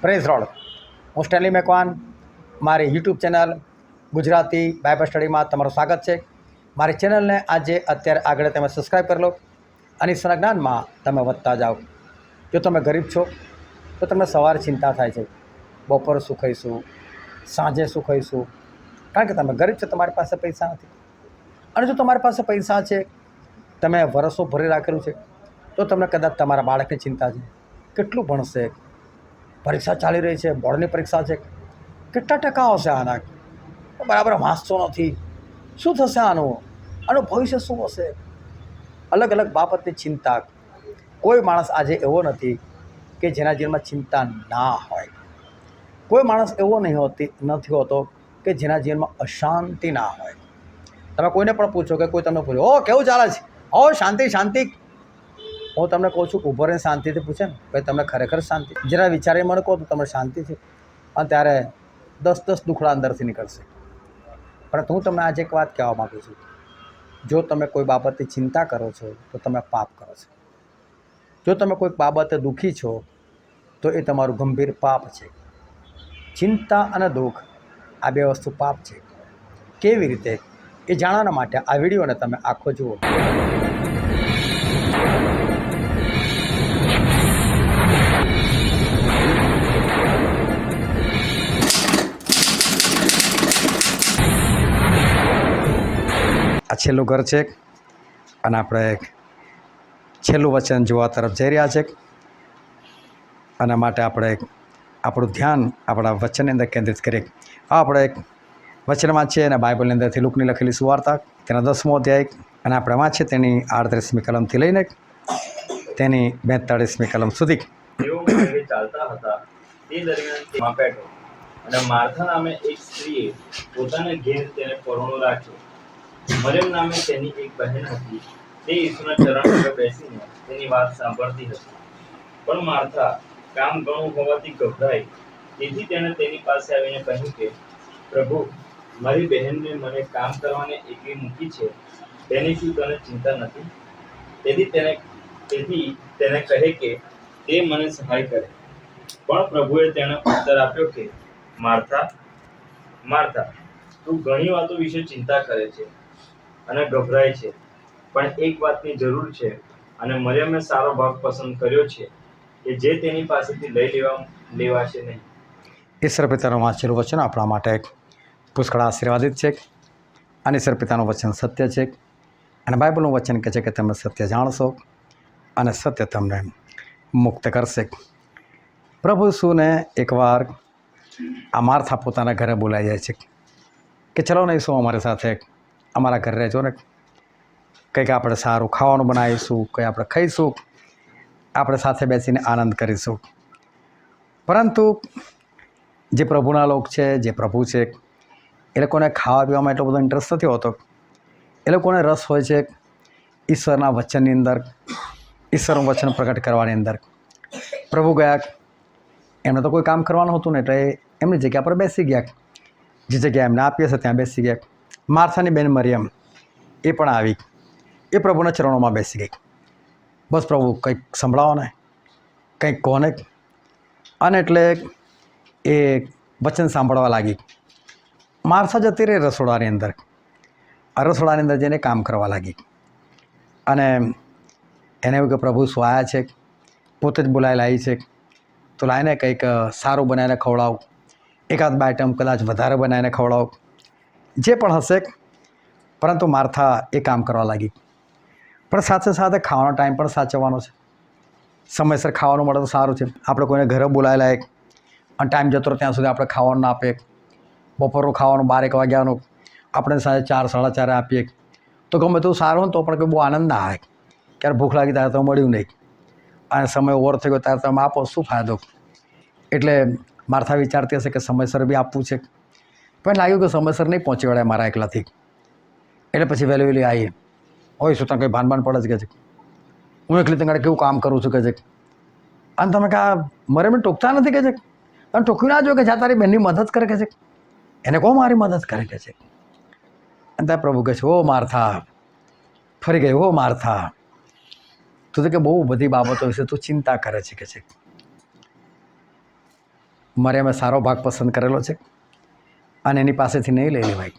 Praise road. હું Stanley Macwan. મારી YouTube channel Gujarati Bible સ્ટડીમાં તમારું સ્વાગત છે. મારી ચેનલને આજે અત્યારે આગળ તમે સબસ્ક્રાઈબ કરી લો અને ઈશ્વરના જ્ઞાનમાં તમે વધતા જાઓ. જો તમે ગરીબ છો તો તમને સવારે ચિંતા થાય છે, બપોરે શું ખાઈશું, સાંજે શું ખાઈશું, કારણ કે તમે ગરીબ છો, તમારી પાસે પૈસા નથી. અને જો તમારી પાસે પૈસા છે, તમે વર્ષો ભરી રાખેલું છે, તો તમને કદાચ તમારા બાળકની ચિંતા છે, કેટલું ભણશે, પરીક્ષા ચાલી રહી છે, બોર્ડની પરીક્ષા છે, કેટલા ટકા આવશે આના, બરાબર વાંચતો નથી, શું થશે આનું ભવિષ્ય શું હશે, અલગ અલગ બાબતની ચિંતા. કોઈ માણસ આજે એવો નથી કે જેના જીવનમાં ચિંતા ના હોય. કોઈ માણસ એવો નથી હોતો કે જેના જીવનમાં અશાંતિ ના હોય. તમે કોઈને પણ પૂછો કે કોઈ તમને પૂછો, ઓ કેવું ચાલે છે, ઓ શાંતિ શાંતિ, હું તમને કહું છું કે ઊભો રહીને શાંતિથી પૂછે ને, ભાઈ તમને ખરેખર શાંતિ, જરા વિચારીને મને કહો તો તમને શાંતિ છે, અને ત્યારે 10 દુખડા અંદરથી નીકળશે. પરંતુ હું તમને આજે એક વાત કહેવા માગું છું, જો તમે કોઈ બાબતની ચિંતા કરો છો તો તમે પાપ કરો છો. જો તમે કોઈક બાબતે દુઃખી છો તો એ તમારું ગંભીર પાપ છે. ચિંતા અને દુઃખ આ બે વસ્તુ પાપ છે. કેવી રીતે એ જાણવાના માટે આ વિડીયોને તમે આખો જુઓ. આ છેલ્લું ઘર છે અને આપણે છેલ્લું વચન જોવા તરફ જઈ રહ્યા છે. આના માટે આપણે આપણું ધ્યાન આપણા વચનની અંદર કેન્દ્રિત કરીએ. આપણે વચનમાં છે અને બાઇબલની અંદરથી લુકની લખેલી સુવાર્તા તેના 10મો અધ્યાય, અને આપણે વાંચીએ તેની 38મી કલમથી લઈને તેની 42મી કલમ સુધી. જેઓ માર્ગે ચાલતા હતા તે દરમિયાન તેમાં બેઠો, અને માર્થા નામે એક સ્ત્રીએ પોતાને ઘેર તેને પરોણો રાખ્યો. મરિયમ નામે તેની એક બહેન હતી, તે ઈસુના ચરણ આગળ બેસીને તેની વાત સાંભળતી હતી. પણ માર્થા કામ ઘણું હોવાથી ગભરાઈ, તેથી તેણે તેની પાસે આવીને કહ્યું કે, પ્રભુ, મારી બહેનને મને કામ કરવાને એકલી મૂકી છે, તેની શું તને ચિંતા નથી? તેથી તેને કહે કે તે મને સહાય કરે. પણ પ્રભુએ તેને ઉત્તર આપ્યો કે, માર્થા, માર્થા, તું ઘણી વાતો વિશે ચિંતા કરે છે અને ગભરાય છે, પણ એક વાતની જરૂર છે, અને મરિયમે સારો ભાગ પસંદ કર્યો છે, કે જે તેની પાસેથી લેવાશે નહીં. ઈશ્વર પિતાનું વાંચેલું વચન આપણા માટે પુષ્કળ આશીર્વાદિત છે, અને ઈશ્વર પિતાનું વચન સત્ય છે, અને બાઇબલનું વચન કહે છે કે તમે સત્ય જાણશો અને સત્ય તમને મુક્ત કરશે. પ્રભુ ઈસુને એકવાર આ માર્થા પોતાના ઘરે બોલાઈ જાય છે કે ચલો ને ઈસુ અમારી સાથે અમારા ઘરે રહેજો ને, કંઈક આપણે સારું ખાવાનું બનાવીશું, કંઈ આપણે ખાઈશું, આપણે સાથે બેસીને આનંદ કરીશું. પરંતુ જે પ્રભુના લોક છે, જે પ્રભુ છે, એ લોકોને ખાવા પીવામાં એટલો બધો ઇન્ટરેસ્ટ નથી હોતો. એ લોકોને રસ હોય છે ઈશ્વરના વચનની અંદર, ઈશ્વરનું વચન પ્રગટ કરવાની અંદર. પ્રભુ ગયા, એમને તો કોઈ કામ કરવાનું હતું ને, એટલે એમની જગ્યા પર બેસી ગયા. જે જગ્યા એમને આપી હશે ત્યાં બેસી ગયા. માર્થાની બેન મરિયમ એ પણ આવી, એ પ્રભુના ચરણોમાં બેસી ગઈ. બસ પ્રભુ કંઈક સંભળાવો ને, કંઈક કહો ને. અને એટલે એ વચન સાંભળવા લાગી. માર્થા જતી રહી રસોડાની અંદર. રસોડાની અંદર જઈને કામ કરવા લાગી. અને એને એવું કે પ્રભુ શું આવ્યા છે, પોતે જ બોલાવી લાવી છે, તો લાવીને કંઈક સારું બનાવીને ખવડાવું, એકાદ બે આઈટમ કદાચ વધારે બનાવીને ખવડાવું, જે પણ હશે. પરંતુ માર્થા એ કામ કરવા લાગી. પણ સાથે સાથે ખાવાનો ટાઈમ પણ સાચવવાનો છે. સમયસર ખાવાનું મળે તો સારું છે. આપણે કોઈને ઘરે બોલાવેલા એક અને ટાઈમ જતો રહે ત્યાં સુધી આપણે ખાવાનું ના આપીએ. બપોરનું ખાવાનું 12 વાગ્યાનું આપણે સાંજે 4 સાડા 4 આપીએ, તો ગમે તેવું સારું હોય તો પણ કોઈ બહુ આનંદ ના આવે. ક્યારે ભૂખ લાગી ત્યારે તો મળ્યું નહીં, અને સમય ઓવર થઈ ગયો ત્યારે તમે આપો, શું ફાયદો? એટલે માર્થા વિચારતી હશે કે સમયસર બી આપવું છે, પણ લાગ્યું કે સમયસર નહીં પહોંચી વળે મારા એકલાથી. એટલે પછી વહેલી આવી, હોય શું તને કંઈ ભાન પડે છે કે છે, હું એકલી તંગાડે કેવું કામ કરું છું કે છે. અને તમે કહા મરે ટોકતા નથી કે છે, તમે ટોક્યું ના જો કે જ્યાં તારી બહેનની મદદ કરે કે છે, એને કહો મારી મદદ કરે કે છે. અને ત્યાં પ્રભુ કહે છે, ઓ માર્થા, ફરી ગઈ, ઓ માર્થા, તું તો કે બહુ બધી બાબતો વિશે તું ચિંતા કરે છે કે છે. મરિયમે સારો ભાગ પસંદ કરેલો છે અને એની પાસેથી નહીં લઈ લેવાય.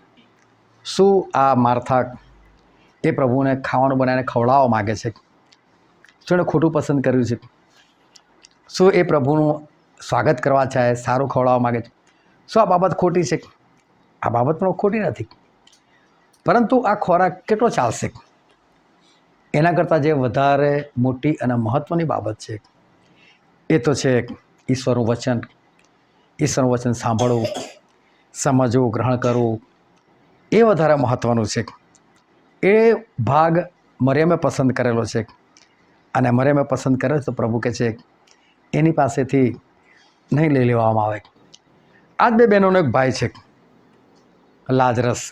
શું આ માર્થા એ પ્રભુને ખાવાનું બનાવીને ખવડાવવા માગે છે? શું એણે ખોટું પસંદ કર્યું છે? શું એ પ્રભુનું સ્વાગત કરવા ચાહે, સારું ખવડાવવા માગે છે? શું આ બાબત ખોટી છે? આ બાબત પણ ખોટી નથી, પરંતુ આ ખોરાક કેટલો ચાલશે એના કરતાં જે વધારે મોટી અને મહત્ત્વની બાબત છે એ તો છે ઈશ્વરનું વચન. ઈશ્વરનું વચન સાંભળવું, સમજવું, ગ્રહણ કરવું એ વધારે મહત્ત્વનું છે. એ ભાગ મરિયમે પસંદ કરેલો છે અને મરિયમે પસંદ કરે તો પ્રભુ કહે છે એની પાસેથી નહીં લઈ લેવામાં આવે. આ જ બે બહેનોનો એક ભાઈ છે, લાજરસ.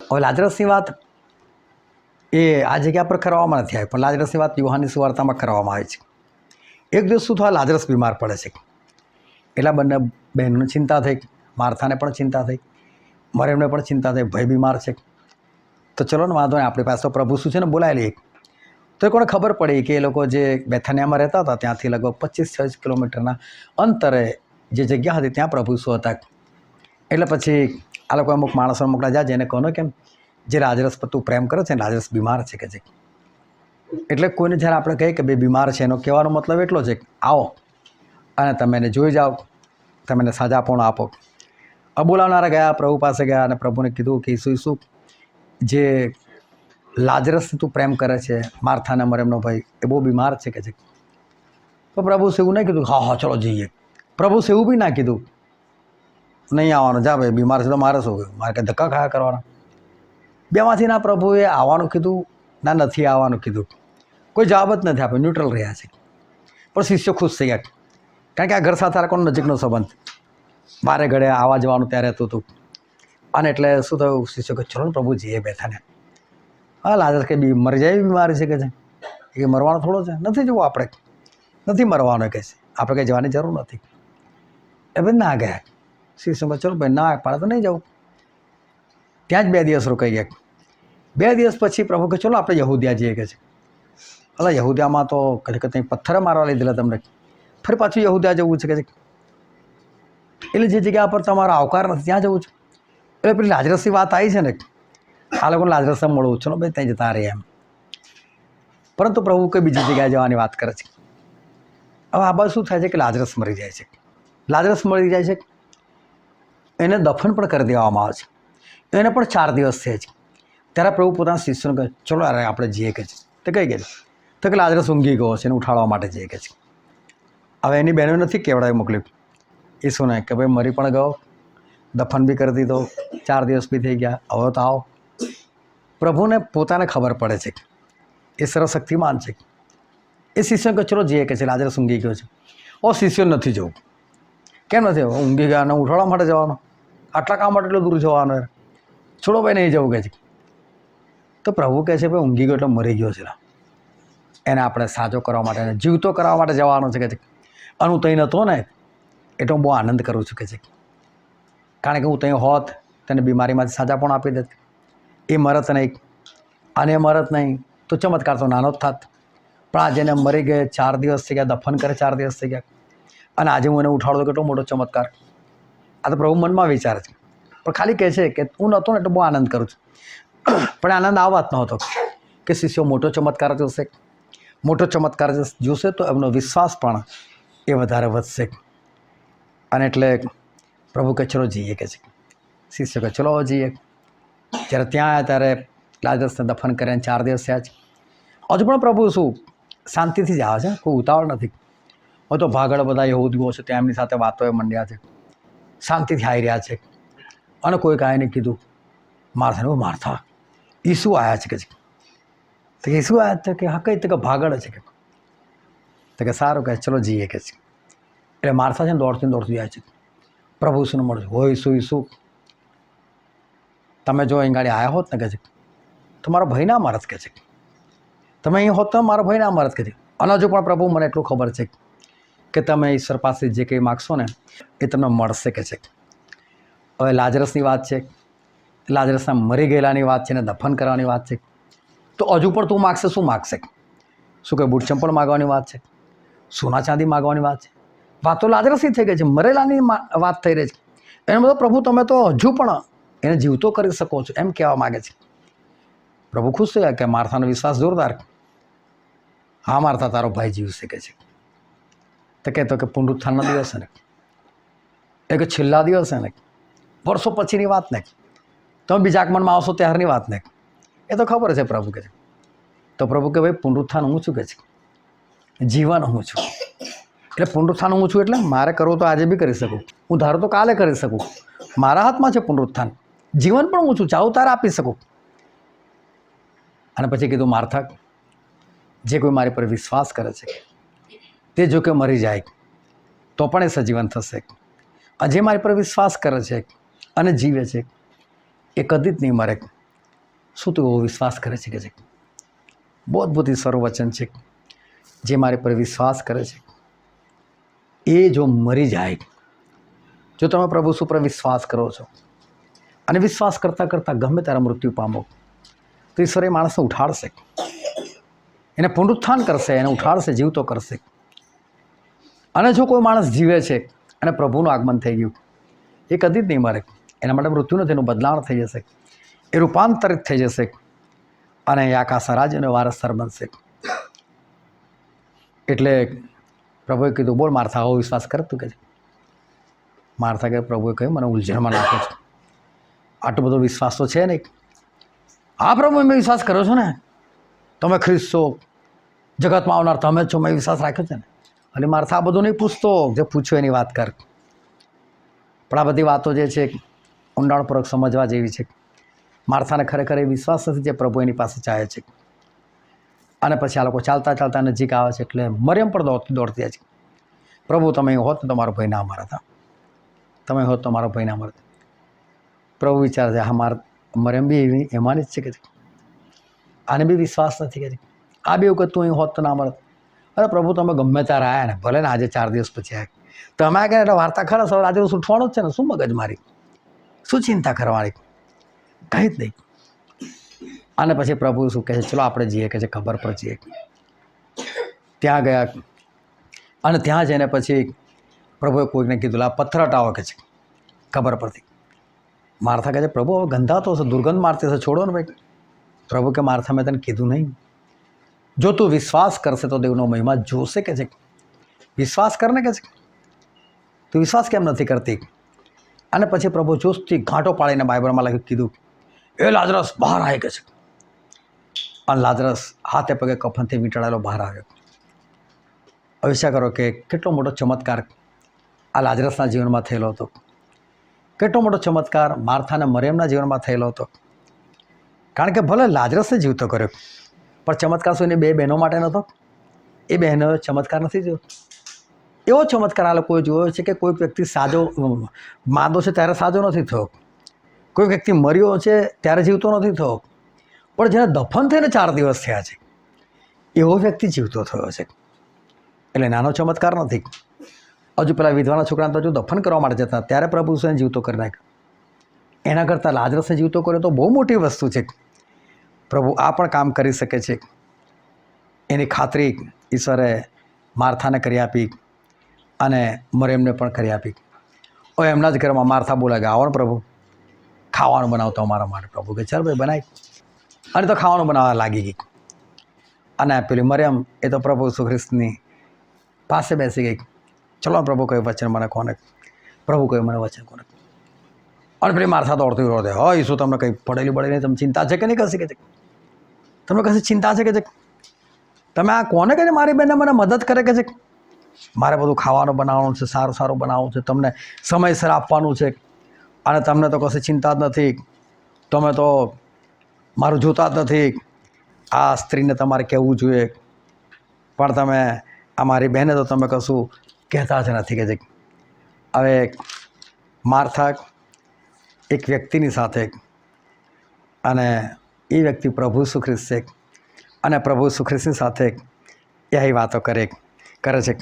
હવે લાજરસની વાત એ આ જગ્યા પર કરવામાં નથી આવી, પણ લાજરસની વાત યુહાનની સુવાર્તામાં કરવામાં આવી છે. એક દિવસ શું થયું, લાજરસ બીમાર પડે છે. એટલા બંને બહેનોને ચિંતા થઈ, માર્થાને પણ ચિંતા થઈ, મરિયમને પણ ચિંતા થઈ, ભાઈ બીમાર છે. તો ચલો ને વાંધો નહીં, આપણી પાસે તો પ્રભુ શું છે ને બોલાવી લઈએ. તો એ કોને ખબર પડી કે એ લોકો જે બેથાનિયામાં રહેતા હતા ત્યાંથી લગભગ 25-26 કિલોમીટરના અંતરે જે જગ્યા હતી ત્યાં પ્રભુ શું હતા. એટલે પછી આ લોકો અમુક માણસોને મોકલા જાય જેને કહો કેમ જે લાજરસ પર તું પ્રેમ કરે છે ને, લાજરસ બીમાર છે કે છે. એટલે કોઈને જ્યારે આપણે કહીએ કે બે બીમાર છે, એનો કહેવાનો મતલબ એટલો છે કે આવો અને તમે એને જોઈ જાઓ, તમે એને સાજાપણું આપો. બોલાવનારા ગયા, પ્રભુ પાસે ગયા અને પ્રભુને કીધું કે શું જે લાજરસથી તું પ્રેમ કરે છે, માર્થાના મરિયમનો ભાઈ, એ બહુ બીમાર છે કે છે. તો પ્રભુ એવું નહીં કીધું હા ચલો જઈએ. પ્રભુ એવું બી ના કીધું નહીં આવવાનું, જા ભાઈ બીમાર છે તો મારે શું, મારે કંઈ ધક્કા ખાયા કરવાના. બેમાંથી ના પ્રભુએ આવવાનું કીધું ના નથી આવવાનું કીધું, કોઈ જવાબ જ નથી આપ્યો, ન્યુટ્રલ રહ્યા છે. પણ શિષ્યો ખુશ થઈ ગયા, કારણ કે આ ઘર સાથે આ લોકોનો નજીકનો સંબંધ, બારે ઘડે આવવા જવાનું ત્યાં રહેતું હતું. અને એટલે શું થયું, શિષ્યો કે ચલો ને પ્રભુ જઈએ બેઠાને. હા લાજરસ કે મરી જાય બીમારી છે કે છે, એ મરવાનો થોડો છે, નથી જવું આપણે, નથી મરવાનો કહે છે, આપણે કંઈ જવાની જરૂર નથી. એ ભાઈ ના ગયા. શિષ્યો કે ચલો ભાઈ ના પાડે તો નહીં જવું. ત્યાં જ 2 દિવસ રોકાઈ ગયા. 2 દિવસ પછી પ્રભુ કે ચલો આપણે યહૂદિયા જઈએ કે છે. એટલે યહૂદિયામાં તો કદી કદી પથ્થર મારવા લીધેલા તમને, ફરી પાછું યહૂદિયા જવું છે કે છે. એટલે જે જગ્યા પર તમારો આવકાર નથી ત્યાં જવું છે. એટલે પેલી લાજરસની વાત આવી છે ને, આ લોકોને લાજરસ મળવું, ચલો ભાઈ ત્યાં જતા રહે એમ. પરંતુ પ્રભુ કોઈ બીજી જગ્યાએ જવાની વાત કરે છે. હવે આ બાજુ શું થાય છે કે લાજરસ મરી જાય છે. લાજરસ મરી જાય છે, એને દફન પણ કરી દેવામાં આવે છે. એને પણ 4 દિવસ થયા છે. ત્યારે પ્રભુ પોતાના શિષ્યોને કહે ચલો અરે આપણે જઈએ કે છે. તો કઈ ગયા તો કે લાજરસ ઊંઘી ગયો છે, એને ઉઠાડવા માટે જઈએ કે છે. હવે એની બહેનો નથી કેવડાવી મોકલ્યું ઈસુને કે ભાઈ મરી પણ ગયો, દફન બી કરી દીધો, 4 દિવસ બી થઈ ગયા, હવે તો આવો. પ્રભુને પોતાને ખબર પડે છે, એ સર્વશક્તિમાન છે. એ શિષ્યો કે ચલો જઈએ કે છે, લાજરસ ઊંઘી ગયો છે. ઓ શિષ્યો નથી જવું. કેમ નથી ઊંઘી ગયા અને ઉઠાડવા માટે જવાનો, આટલા કામ માટે એટલું દૂર જવાનું, છોડો ભાઈ નહીં જવું કે છે. તો પ્રભુ કહે છે ભાઈ ઊંઘી ગયો એટલે મરી ગયો છે, એને આપણે સાજો કરવા માટે, એને જીવતો કરવા માટે જવાનો છે કે છે. અને હું ત્યાં નહોતો ને એટલે હું બહુ આનંદ કરું છું કે છે, કારણ કે હું ત્યાં હોત તેને બીમારીમાંથી સાજા પણ આપી દેત. એ મરત નહીં અને એ મરત નહીં તો ચમત્કાર તો નાનો જ થાત. પણ આજે એને મરી ગયે, 4 દિવસ થઈ ગયા, દફન કરે 4 દિવસ થઈ ગયા, અને આજે હું એને ઉઠાડું તો કેટલો મોટો ચમત્કાર. આ તો પ્રભુ મનમાં વિચારે છે, પણ ખાલી કહે છે કે હું નહોતો ને એટલે બહુ આનંદ કરું છું. પણ આનંદ આ વાત નહોતો કે શિષ્યો મોટો ચમત્કાર જોશે, મોટો ચમત્કાર જોશે તો એમનો વિશ્વાસ પણ એ વધારે વધશે. અને એટલે પ્રભુ કે ચલો જઈએ કે છે. શિષ્યો કે ચલો જઈએ. જ્યારે ત્યાં આવ્યા ત્યારે લાજરસને દફન કરીને 4 દિવસ થયા છે. હજુ પણ પ્રભુ શું શાંતિથી જ આવે છે, કોઈ ઉતાવળ નથી. હવે તો ભાગળ બધા યહૂદીઓ છે ત્યાં એમની સાથે વાતોએ મંડ્યા છે, શાંતિથી આવી રહ્યા છે. અને કોઈ કાંઈ નહીં કીધું. માર્થાને માર્થા ઈસુ આવ્યા છે કે છે. તો ઈસુ આવ્યા છે કે હા કઈ તો કે ભાગળ છે કે. તો કે સારું કહે ચલો જઈએ કે છે. એટલે માર્થા છે ને દોડતી જાય છે. પ્રભુ ઈસુને મળે છે, હો ઈસુ તમે જો અહીં ગાડી આવ્યા હોત ને કે છે તો મારો ભાઈ ના મરત કે છે. તમે અહીં હોત તો મારો ભાઈ ના મરત કે છે. અને હજુ પણ પ્રભુ મને એટલું ખબર છે કે તમે ઈશ્વર પાસે જે કંઈ માગશો ને એ તમને મળશે કે છે. હવે લાજરસની વાત છે, લાજરસના મરી ગયેલાની વાત છે ને દફન કરવાની વાત છે. તો હજુ પણ તું માગશે, શું માગશે? શું કંઈ બૂટ ચંપલ માગવાની વાત છે? સોના ચાંદી માગવાની વાત છે? વાતો લાજરસની થઈ ગઈ છે, મરેલાની વાત થઈ રહી છે. એને બધો પ્રભુ તમે તો હજુ પણ એને જીવતો કરી શકો છો એમ કહેવા માગે છે. પ્રભુ ખુશ થયા કે માર્થાનો વિશ્વાસ જોરદાર. હા માર્થા, તારો ભાઈ જીવી શકે છે. તો કહેતો કે પુનરુત્થાનના દિવસે ને, એ કે છેલ્લા દિવસે ને, વર્ષો પછીની વાત ને, તમે બીજા આગમનમાં આવશો ત્યારની વાત ને, એ તો ખબર છે પ્રભુ કે છે. તો પ્રભુ કે ભાઈ પુનરુત્થાન હું છું કે છે, જીવન હું છું. એટલે પુનરુત્થાન હું છું એટલે મારે કરવું તો આજે બી કરી શકું, હું ધારું તો કાલે કરી શકું. મારા હાથમાં છે પુનરુત્થાન. જીવન પણ હું છું, ચાહું તારે આપી શકું. અને પછી કીધું માર્થા, જે કોઈ મારી પર વિશ્વાસ કરે છે તે જો કે મરી જાય તો પણ એ સજીવન થશે. અને જે મારી પર વિશ્વાસ કરે છે અને જીવે છે એ કદી જ નહીં મરે. શું તું એવો વિશ્વાસ કરે છે કે છે? બહુ અદ્ભુત ઈશ્વરનું વચન છે. જે મારી પર વિશ્વાસ કરે છે એ જો મરી જાય, જો તમે પ્રભુ શું પર વિશ્વાસ કરો છો અને વિશ્વાસ કરતાં કરતાં ગમે ત્યારે મૃત્યુ પામો, તો ઈશ્વર એ માણસને ઉઠાડશે, એને પુનરુત્થાન કરશે, એને ઉઠાડશે, જીવતો કરશે. અને જો કોઈ માણસ જીવે છે અને પ્રભુનું આગમન થઈ ગયું, એ કદી જ નહીં મરે. એના માટે મૃત્યુ નથી, એનું બદલાણ થઈ જશે, એ રૂપાંતરિત થઈ જશે અને એ આકાશના રાજ્યનો વારસદાર બનશે. એટલે પ્રભુએ કીધું, બોલ માર્થા, આવો વિશ્વાસ કરતું કે છે? માર્થા કે પ્રભુએ કહ્યું, મને ઉલઝણમાં નાખો છો, આટલો બધો વિશ્વાસ તો છે નહીં. હા પ્રભુ, મેં વિશ્વાસ કર્યો છો ને, તમે ખ્રિસ્ત છો, જગતમાં આવનાર તમે જ છો, મેં વિશ્વાસ રાખ્યો છે ને. અને માર્થા આ બધું નહીં પૂછતો, જે પૂછ્યું એની વાત કર. પણ આ બધી વાતો જે છે ઊંડાણપૂર્વક સમજવા જેવી છે. માર્થાને ખરેખર એ વિશ્વાસ નથી જે પ્રભુ એની પાસે ચાહે છે. અને પછી આ લોકો ચાલતા ચાલતા નજીક આવે છે એટલે મરિયમ પણ દોડતી જાય છે. પ્રભુ, તમે હોત ને તો મારો ભાઈ ના મરત. તમે હોત તો મારો ભાઈ ના મરત. પ્રભુ વિચારે છે, હા મરિયમ બી એવી એમાંની જ છે કે આને બી વિશ્વાસ નથી કે આ બી એવું કે તું અહીં હોત તો ના મળત. અરે પ્રભુ, તમે ગમે ત્યારે આવ્યા ને, ભલે ને આજે 4 દિવસ પછી આવ્યા, તમે આ કે વાર્તા ખરા સવારે આજે ઉઠવાનું જ છે ને, શું મગજ મારી, શું ચિંતા કરવાની, કંઈ જ નહીં. અને પછી પ્રભુ શું કહે છે, ચલો આપણે જઈએ કે છે, ખબર પર જઈએ. ત્યાં ગયા અને ત્યાં જઈને પછી પ્રભુએ કોઈકને કીધું, આ પથ્થર હટાવો કે છે ખબર પરથી. માર્થા કહે છે, પ્રભુ હવે ગંધાતો હશે, દુર્ગંધ મારતી હશે, છોડો ને ભાઈ. પ્રભુ કે માર્થા, મેં તને કીધું નહીં, જો તું વિશ્વાસ કરશે તો દેવનો મહિમા જોશે કે છે. વિશ્વાસ કરને કે છે, તું વિશ્વાસ કેમ નથી કરતી? અને પછી પ્રભુ જોશથી ઘાંટો પાડીને બાઇબલમાં લખ્યું કીધું, એ લાજરસ બહાર આવી કે છે. અને લાજરસ હાથે પગે કફનથી વીંટળાયેલો બહાર આવ્યો. વિચાર કરો કે કેટલો મોટો ચમત્કાર આ લાજરસના જીવનમાં થયેલો હતો. કેટલો મોટો ચમત્કાર માર્થા અને મરિયમના જીવનમાં થયેલો હતો. કારણ કે ભલે લાજરસને જીવતો કર્યો, પણ ચમત્કાર શું એની 2 બહેનો માટે નહોતો? એ બહેનોએ ચમત્કાર નથી જોયો. એવો ચમત્કાર આ લોકોએ જોયો છે કે કોઈ વ્યક્તિ માદો છે ત્યારે સાજો નથી થયો, કોઈ વ્યક્તિ મર્યો છે ત્યારે જીવતો નથી થયો, પણ જેને દફન થઈને 4 દિવસ થયા છે એવો વ્યક્તિ જીવતો થયો છે. એટલે નાનો ચમત્કાર નથી. હજુ પેલા વિધવાના છોકરાને તો હજુ દફન કરવા માટે જતા ત્યારે પ્રભુ એને જીવતો કરી નાખ્યો. એના કરતાં લાજરસને જીવતો કર્યો તો બહુ મોટી વસ્તુ છે. પ્રભુ આ પણ કામ કરી શકે છે એની ખાતરી ઈશ્વરે માર્થાને કરી આપી અને મરિયમને પણ કરી આપી. હવે એમના જ ઘરમાં માર્થા બોલાય ગયા, આવો ને પ્રભુ, ખાવાનું બનાવતો અમારા માટે. પ્રભુ કે ચાલ ભાઈ બનાવી. અને તો ખાવાનું બનાવવા લાગી ગઈ. અને પેલી મરિયમ એ તો પ્રભુ ઈસુ ખ્રિસ્તની પાસે બેસી ગઈ. ચલો પ્રભુ કહ્યું વચન મને કોને, પ્રભુ કહ્યું મને વચન કોને. અને પેલી માર્થા દોડતી દોડતી, હા ઈસુ તમને કંઈ પડેલી નહીં, તમને ચિંતા છે કે નહીં કશી કે છે? તમને કશી ચિંતા છે કે છે? તમે આ કોને કહે છે મારી બેનને મને મદદ કરે કે છે? મારે બધું ખાવાનું બનાવવાનું છે, સારું સારું બનાવવું છે, તમને સમયસર આપવાનું છે, અને તમને તો કશી ચિંતા જ નથી. તમે તો મારું જોતા જ નથી. આ સ્ત્રીને તમારે કહેવું જોઈએ, પણ તમે આ મારી બહેને તો તમે કશું કહેતા જ નથી કે છે. હવે માર્થા એક વ્યક્તિની સાથે, અને એ વ્યક્તિ પ્રભુ ઈસુ ખ્રિસ્ત છે, અને પ્રભુ ઈસુ ખ્રિસ્તની સાથે એ વાતો કરે છે.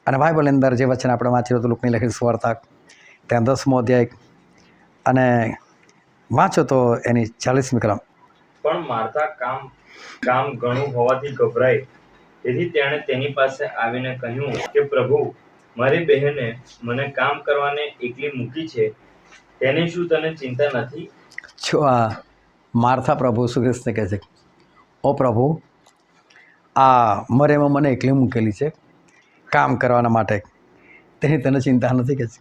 અને બાઇબલની અંદર જે વચન આપણે વાંચ્યું હતું લુકની લખેલી સુવાર્તા, ત્યાં 10મો અધ્યાય અને વાંચો તો એની 40મી કલમ. પણ માર્થા કામ ઘણું હોવાથી ગભરાઈ, તેથી તેણે તેની પાસે આવીને કહ્યું કે પ્રભુ, મારી બહેને મને કામ કરવાને એકલી મૂકી છે, તેની શું તને ચિંતા નથી? જો આ માર્થા પ્રભુ ઈસુ ખ્રિસ્તને કહે છે, ઓ પ્રભુ, આ મરેમાં મને એકલી મૂકેલી છે કામ કરવાના માટે, તેની તને ચિંતા નથી કે છે.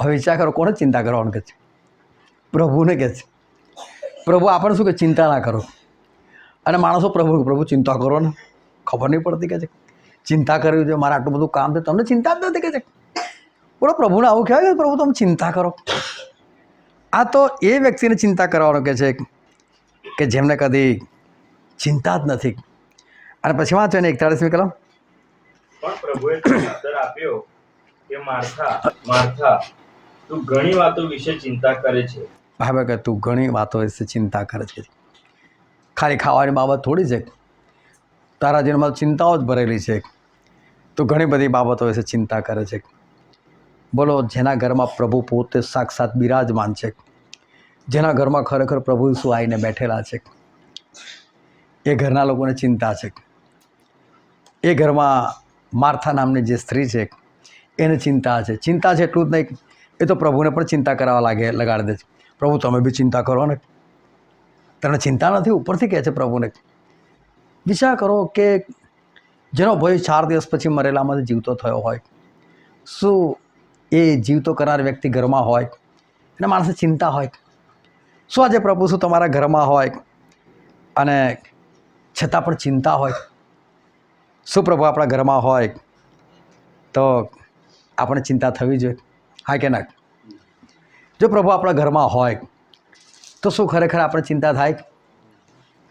હવે વિચાર કરો, કોને ચિંતા કરવાનું કે છે? પ્રભુને કહે છે. પ્રભુ આપણને શું કે ચિંતા ના કરો, અને માણસો પ્રભુ ચિંતા કરો ને, ખબર નહીં પડતી કે છે ચિંતા કરવી છે, મારે આટલું બધું કામ છે, તમને ચિંતા જ નથી કે છે. બોલો, પ્રભુને આવું કહેવાય કે પ્રભુ તમે ચિંતા કરો? આ તો એ વ્યક્તિને ચિંતા કરવાનો કે છે કે જેમને કદી ચિંતા જ નથી. અને પછી વાંચો ને 41મી કલમ. પણ પ્રભુએ તેને ઉત્તર આપ્યો કે માર્થા, માર્થા, તું ઘણી વાતો વિશે ચિંતા કરે છે. ભાઈ કે તું ઘણી વાતો વિશે ચિંતા કરે છે. ખાલી ખાવાની બાબત થોડી છે, તારા જીવનમાં ચિંતાઓ જ ભરેલી છે. તું ઘણી બધી બાબતો વિશે ચિંતા કરે છે. બોલો, જેના ઘરમાં પ્રભુ પોતે સાક્ષાત બિરાજમાન છે, જેના ઘરમાં ખરેખર પ્રભુ ઈસુ આવીને બેઠેલા છે, એ ઘરના લોકોને ચિંતા છે. એ ઘરમાં માર્થા નામની જે સ્ત્રી છે એને ચિંતા છે. ચિંતા છે એટલું જ નહીં, એ તો પ્રભુને પણ ચિંતા કરાવવા લગાડી દે છે. પ્રભુ તમે બી ચિંતા કરો ને, તને ચિંતા નથી? ઉપરથી કહે છે પ્રભુને. વિચાર કરો કે જેનો ભાઈ 4 દિવસ પછી મરેલામાંથી જીવતો થયો હોય, શું એ જીવતો કરનાર વ્યક્તિ ઘરમાં હોય અને માણસને ચિંતા હોય? શું આજે પ્રભુ શું તમારા ઘરમાં હોય અને છતાં પણ ચિંતા હોય? શું પ્રભુ આપણા ઘરમાં હોય તો આપણે ચિંતા થવી જોઈએ? હા કે ના? જો પ્રભુ આપણા ઘરમાં હોય તો શું ખરેખર આપણે ચિંતા થાય?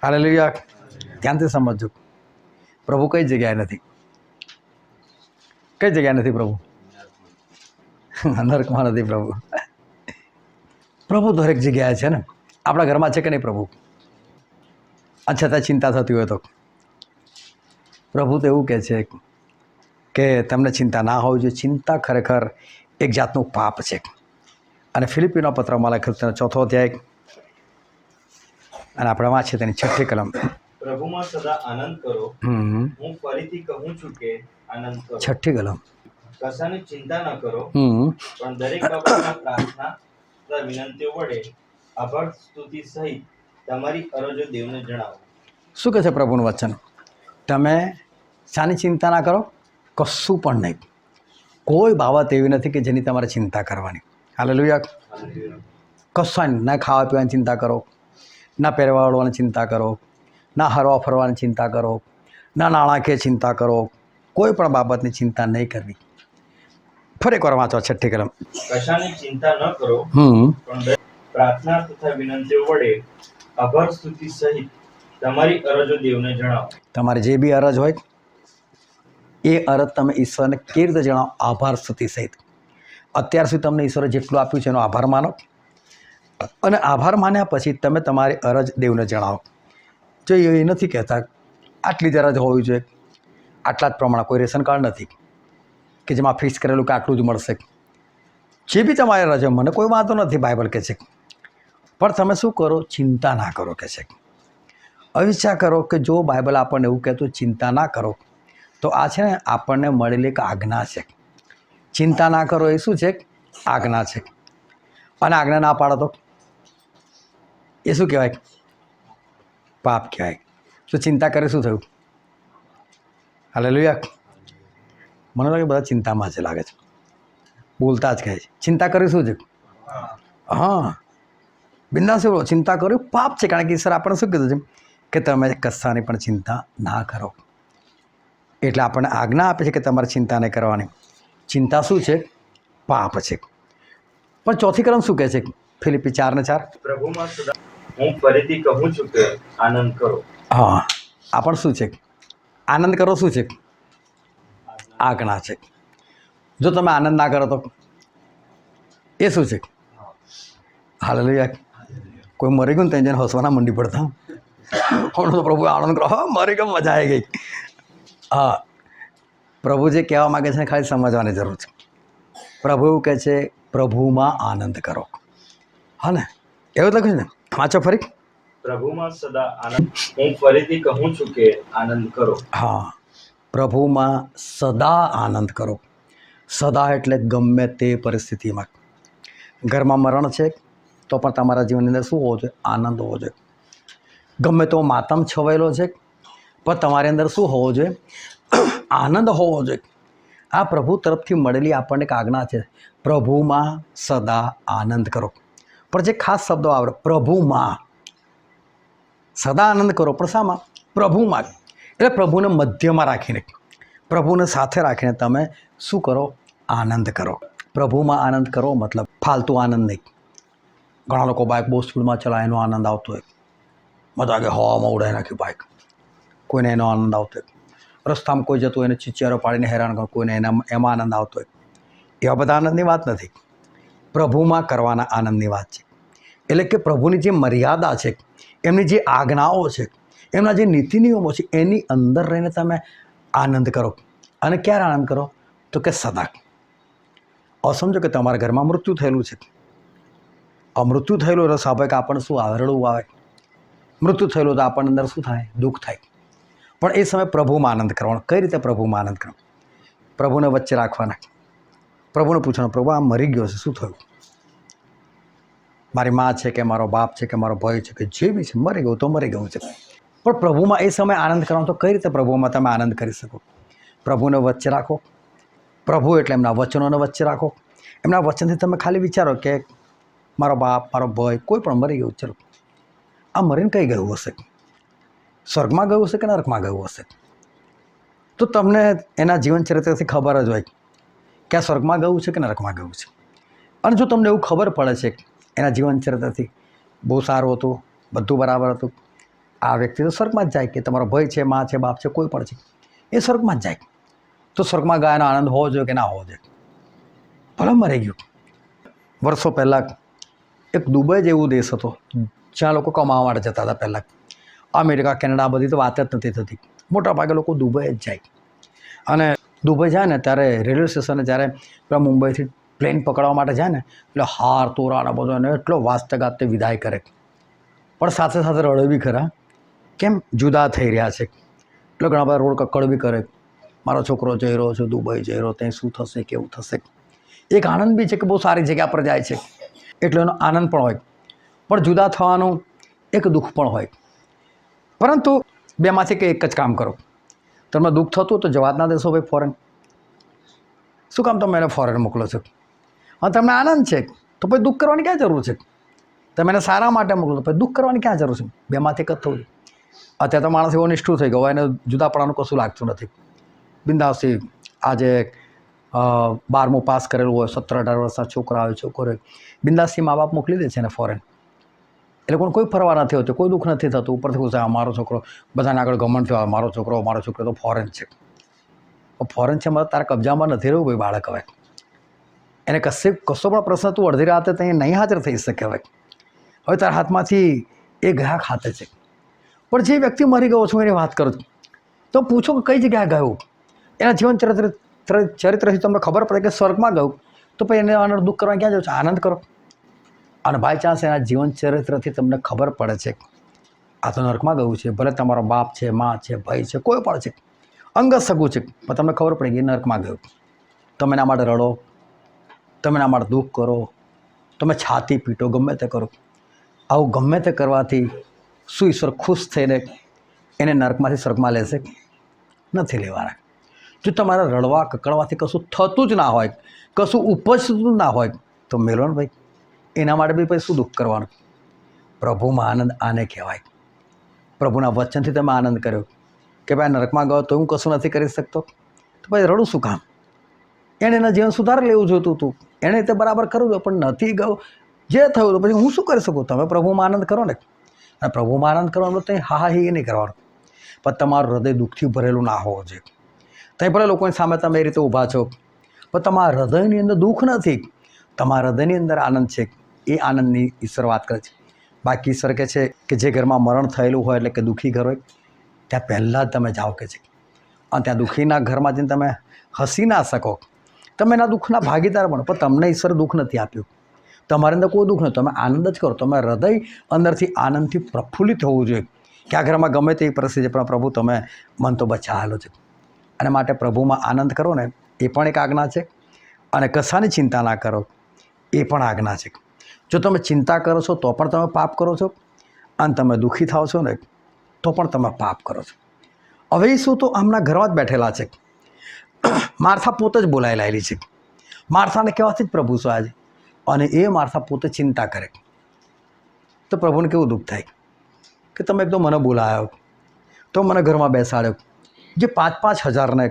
હાલેલુયા. ધ્યાનથી સમજજો. પ્રભુ કઈ જગ્યાએ નથી? કઈ જગ્યાએ નથી પ્રભુ? નરકમાં નથી પ્રભુ. પ્રભુ દરેક જગ્યાએ છે ને. આપણા ઘરમાં છે કે નહીં પ્રભુ? અને છતાં ચિંતા થતી હોય તો પ્રભુ તો એવું કહે છે કે તમને ચિંતા ના હોવી જોઈએ. ચિંતા ખરેખર એક જાતનું પાપ છે. અને ફિલિપીનો પત્રમાં લખેલું તેનો 4થો અધ્યાય અને આપણે વાંચીએ તેની 6ઠ્ઠી કલમ. પ્રભુમાં સદા આનંદ કરો. હું ફરીથી કહું છું કે આનંદ કરો. 6ઠ્ઠી કલમ. કશાની ચિંતા ન કરો, પણ દરેક બાબતમાં પ્રાર્થના તથા વિનંતીઓ વડે આભાર સ્તુતિ સહિત તમારી અરજો દેવને જણાવો. શું કહે છે પ્રભુનું વચન? તમે શાની ચિંતા ના કરો? કશું પણ નહીં. કોઈ બાબત એવી નથી કે જેની તમારે ચિંતા કરવાની. હાલેલુયા. કશાની, ના ખાવા પીવાની ચિંતા કરો, ના પહેરવા વાળવાની ચિંતા કરો, ના હરવા ફરવાની ચિંતા કરો, ના નાણાકીય ચિંતા કરો. કોઈ પણ બાબતની ચિંતા નહીં કરવી. ફરી એકવાર વાંચો 6ઠ્ઠી કલમ. કશાની ચિંતા ન કરો, પણ પ્રાર્થના તથા વિનંતીઓ વડે આભાર સ્તુતિ સહિત તમારી અરજો દેવને જણાવો. તમારી જે બી અરજ હોય એ અરજ તમે ઈશ્વરને કેવી રીતે જણાવો? આભાર સ્તુતિ સહિત. અત્યાર સુધી તમને ઈશ્વરે જેટલું આપ્યું છે એનો આભાર માનો, અને આભાર માન્યા પછી તમે તમારી અરજ દેવને જણાવો. જો એ નથી કહેતા આટલી જ અરજ હોવી જોઈએ, આટલા જ પ્રમાણે. કોઈ રેશન કાર્ડ નથી કે જેમાં ફિક્સ કરેલું કે આટલું જ મળશે. જે બી તમારી અરજ હોય, મને કોઈ વાંધો નથી, બાઇબલ કહે છે. પણ તમે શું કરો? ચિંતા ના કરો કહે છે. અવિચાર કરો કે જો બાઇબલ આપણને એવું કહેતું ચિંતા ના કરો, તો આ છે ને આપણને મળેલી એક આજ્ઞા છે. ચિંતા ના કરો એ શું છે? આજ્ઞા છે. અને આજ્ઞા ના પાડો તો એ શું કહેવાય? પાપ કહેવાય. તો ચિંતા કરે શું થયું? હાલેલુયા. મને લાગે બધા ચિંતામાં જ લાગે છે, બોલતા જ કહે છે ચિંતા કરી શું છે? હા, બિંદાસ બોલો. ચિંતા કર્યું પાપ છે, કારણ કે ઈશ્વર આપણને શું કીધું છે કે તમે કશાની પણ ચિંતા ના કરો. એટલે આપણને આજ્ઞા આપે છે કે તમારે ચિંતા નહીં કરવાની. ચિંતા શું છે? પાપ છે. પણ 4ઠી કલમ શું કહે છે? ફિલિપી 4:4. પ્રભુમાં સદા હું ફરીથી કહું છું કે આનંદ કરો. હા, આ પણ શું છે? આનંદ કરો શું છે? આજ્ઞા છે. જો તમે આનંદ ના કરો તો એ શું છે? હાલેલુયા. કોઈ મરી ગયું ને ત્યાં જઈને હસવાના મંડી પડતા. હમણાં તો પ્રભુ આનંદ કરો. હા, મરી ગયો, મજા આવી ગઈ. હા, પ્રભુ જે કહેવા માગે છે ખાલી સમજવાની જરૂર છે. પ્રભુ એવું કહે છે પ્રભુમાં આનંદ કરો. હા ને, એવું જ લખ્યું છે ને? વાંચો ફરી. પ્રભુમાં સદા આનંદ. હું ફરીથી કહું છું કે આનંદ કરો. હા, પ્રભુમાં સદા આનંદ કરો. સદા એટલે ગમે તે પરિસ્થિતિમાં. ઘરમાં મરણ છે તો પણ તમારા જીવનની અંદર શું હોવો જોઈએ? આનંદ હોવો જોઈએ. ગમે તો માતમ છવાયેલો છે પણ તમારી અંદર શું હોવો જોઈએ? આનંદ હોવો જોઈએ. આ પ્રભુ તરફથી મળેલી આપણને એક આજ્ઞા છે, પ્રભુમાં સદા આનંદ કરો. પણ જે ખાસ શબ્દો આવડે, પ્રભુમાં સદા આનંદ કરો, પણ શામાં? પ્રભુમાં. એટલે પ્રભુને મધ્યમાં રાખીને, પ્રભુને સાથે રાખીને તમે શું કરો? આનંદ કરો. પ્રભુમાં આનંદ કરો મતલબ ફાલતુ આનંદ નહીં. ઘણા લોકો બાઇક બહુ સ્પીડમાં ચલાવે, એનો આનંદ આવતો હોય. મજા કે હવામાં ઉડાવી નાખી બાઇક, કોઈને એનો આનંદ આવતો હોય. રસ્તામાં કોઈ જતું હોય એને ચીચિયારો પાડીને હેરાન કરો, કોઈને એમાં આનંદ આવતો હોય. એવા બધા આનંદની વાત નથી. પ્રભુમાં કરવાના આનંદની વાત છે. એટલે કે પ્રભુની જે મર્યાદા છે, એમની જે આજ્ઞાઓ છે, એમના જે નીતિ નિયમો છે, એની અંદર રહીને તમે આનંદ કરો. અને ક્યારે આનંદ કરો? તો કે સદા. હવે સમજો કે તમારા ઘરમાં મૃત્યુ થયેલું છે. આ મૃત્યુ થયેલું એટલે સ્વાભાવિક આપણને શું આવે? રડવું આવે. મૃત્યુ થયેલું તો આપણને અંદર શું થાય? દુઃખ થાય. પણ એ સમયે પ્રભુમાં આનંદ કરવાનો. કઈ રીતે પ્રભુમાં આનંદ કરવાનો? પ્રભુને વચ્ચે રાખવાના. પ્રભુને પૂછવાનું, પ્રભુ આ મરી ગયો છે, શું થયું? મારી મા છે કે મારો બાપ છે કે મારો ભાઈ છે કે જે બી છે, મરી ગયું તો મરી ગયું છે. પણ પ્રભુમાં એ સમયે આનંદ કરવાનો. તો કઈ રીતે પ્રભુમાં તમે આનંદ કરી શકો? પ્રભુને વચ્ચે રાખો. પ્રભુ એટલે એમના વચનોને વચ્ચે રાખો. એમના વચનથી તમે ખાલી વિચારો કે મારો બાપ, મારો ભાઈ, કોઈ પણ મરી ગયું, ચલો આ મરીને કઈ ગયું હશે? સ્વર્ગમાં ગયું હશે કે નરકમાં ગયું હશે? તો તમને એના જીવન ચરિત્રથી ખબર જ હોય કે આ સ્વર્ગમાં ગયું છે કે નરકમાં ગયું છે. અને જો તમને એવું ખબર પડે છે કે એના જીવન ચરિત્રથી બહુ સારું હતું, બધું બરાબર હતું, આ વ્યક્તિ તો સ્વર્ગમાં જ જાય, કે તમારો ભાઈ છે, મા છે, બાપ છે, કોઈ પણ છે, એ સ્વર્ગમાં જ જાય. તો સ્વર્ગમાં ગયાનો આનંદ હોવો જોઈએ કે ના હોવો જોઈએ? ભલે મરી ગયું. વર્ષો પહેલાં એક દુબઈ જેવો દેશ હતો જ્યાં લોકો કમાવા માટે જતા હતા. પહેલાં અમેરિકા, કેનેડા બધી તો વાત જ નથી થતી. મોટાભાગે લોકો દુબઈ જ જાય. અને દુબઈ જાય ને ત્યારે રેલવે સ્ટેશને જ્યારે પેલા મુંબઈથી પ્લેન પકડવા માટે જાય ને એટલે હાર તોરાના બધો એને એટલો વાજતે ગાજતે વિદાય કરે. પણ સાથે સાથે રડે બી ખરા. કેમ? જુદા થઈ રહ્યા છે એટલે ઘણા બધા રોડ કક્કડ બી કરે. મારો છોકરો જઈ રહ્યો છે દુબઈ, જઈ રહ્યો, ત્યાં શું થશે, કેવું થશે. એક આનંદ બી છે કે બહુ સારી જગ્યા પર જાય છે એટલે એનો આનંદ પણ હોય. પણ જુદા થવાનું એક દુઃખ પણ હોય. પરંતુ બેમાંથી કંઈ એક જ કામ કરો. તમને દુઃખ થતું તો જવા જ ના દેશો ભાઈ ફોરેન. શું કામ તમે એને ફોરેન મોકલો છો? હા, તમને આનંદ છે તો પછી દુઃખ કરવાની ક્યાં જરૂર છે? તમે એને સારા માટે મોકલો તો પછી દુઃખ કરવાની ક્યાં જરૂર છે? બેમાંથી એક જ થવું. અત્યારે તો માણસ એવો નિષ્ઠુર થઈ ગયો, એને જુદા પડવાનું કશું લાગતું નથી. બિંદાસથી આજે 12મું પાસ કરેલું હોય, 17-18 વર્ષના છોકરા હોય, છોકરો બિંદાસથી મા બાપ મોકલી દે છે ને ફોરેન. એટલે કોઈ ફરવા નથી હોતું, કોઈ દુઃખ નથી થતું. ઉપરથી પૂછે મારો છોકરો, બધાને આગળ ગમન થયો, મારો છોકરો તો ફોરેન છે. ફોરેન છે મારે તારા કબજામાં નથી રહ્યું ભાઈ બાળક. હવે એને કશો પણ પ્રશ્ન તું અડધી રાતે ત્યાં નહીં હાજર થઈ શકે. હવે તારા હાથમાંથી એ ગયા ખાતે છે. પણ જે વ્યક્તિ મરી ગયો છું એની વાત કરું તો પૂછો કે કઈ જગ્યાએ ગયું? એના જીવન ચરિત્રથી તમને ખબર પડે કે સ્વર્ગમાં ગયું, તો પછી એને દુઃખ કરવા ક્યાં જવું છે? આનંદ કરો. અને બાય ચાન્સ એના જીવન ચરિત્રથી તમને ખબર પડે છે આ તો નરકમાં ગયું છે, ભલે તમારો બાપ છે, મા છે, ભાઈ છે, કોઈ પણ છે, અંગત સગું છે, પણ તમને ખબર પડે કે નરકમાં ગયું. તમે એના માટે રડો, તમે એના માટે દુઃખ કરો, તમે છાતી પીટો, ગમે તે કરો. આવું ગમે તે કરવાથી શું ઈશ્વર ખુશ થઈને એને નરકમાંથી સ્વર્ગમાં લેશે? નથી લેવાના. જો તમારે રડવા કકડવાથી કશું થતું જ ના હોય, કશું ઉપજતું ના હોય તો મેલો ને ભાઈ. એના માટે બી પછી શું દુઃખ કરવાનું? પ્રભુમાં આનંદ આને કહેવાય. પ્રભુના વચનથી તમે આનંદ કર્યો કે ભાઈ નરકમાં ગયો તો હું કશું નથી કરી શકતો, તો ભાઈ રડું શું કામ? એણે એના જીવન સુધારી લેવું જોઈતું હતું, એણે તે બરાબર કરવું જોઈએ, પણ નથી ગયો. જે થયું તો પછી હું શું કરી શકું? તમે પ્રભુમાં આનંદ કરો ને. અને પ્રભુમાં આનંદ કરવાનો તો હા એ નહીં કરવાનું, પણ તમારું હૃદય દુઃખથી ભરેલું ના હોવું જોઈએ. ત્યાં ભલે લોકોની સામે તમે એ રીતે ઊભા છો, પણ તમારા હૃદયની અંદર દુઃખ નથી, તમારા હૃદયની અંદર આનંદ છે. એ આનંદની ઈશ્વર વાત કરે છે. બાકી ઈશ્વર કહે છે કે જે ઘરમાં મરણ થયેલું હોય એટલે કે દુઃખી ઘર હોય ત્યાં પહેલાં જ તમે જાઓ કે છે. અને ત્યાં દુઃખીના ઘરમાં જઈને તમે હસી ના શકો, તમે એના દુઃખના ભાગીદાર બનો, પણ તમને ઈશ્વર દુઃખ નથી આપ્યું. તમારી અંદર કોઈ દુઃખ નથી, તમે આનંદ જ કરો. તમે હૃદય અંદરથી આનંદથી પ્રફુલ્લિત હોવું જોઈએ કે આ ઘરમાં ગમે તેવી પરિસ્થિતિ પણ પ્રભુ તમે મન તો બચાવેલો છે. અને માટે પ્રભુમાં આનંદ કરો ને, એ પણ એક આજ્ઞા છે. અને કશાની ચિંતા ના કરો એ પણ આજ્ઞા છે. જો તમે ચિંતા કરો છો તો પણ તમે પાપ કરો છો, અને તમે દુઃખી થાઓ છો ને તો પણ તમે પાપ કરો છો. હવે શું તો આમના ઘરમાં જ બેઠેલા છે. માર્થા પોતે જ બોલાઈ લાયેલી છે. માર્થાને કહેવાથી જ પ્રભુ છો આજે, અને એ માર્થા પોતે ચિંતા કરે તો પ્રભુને કેવું દુઃખ થાય કે તમે એકદમ મને બોલાયો, તો મને ઘરમાં બેસાડ્યો. જે 5,000-5,000ને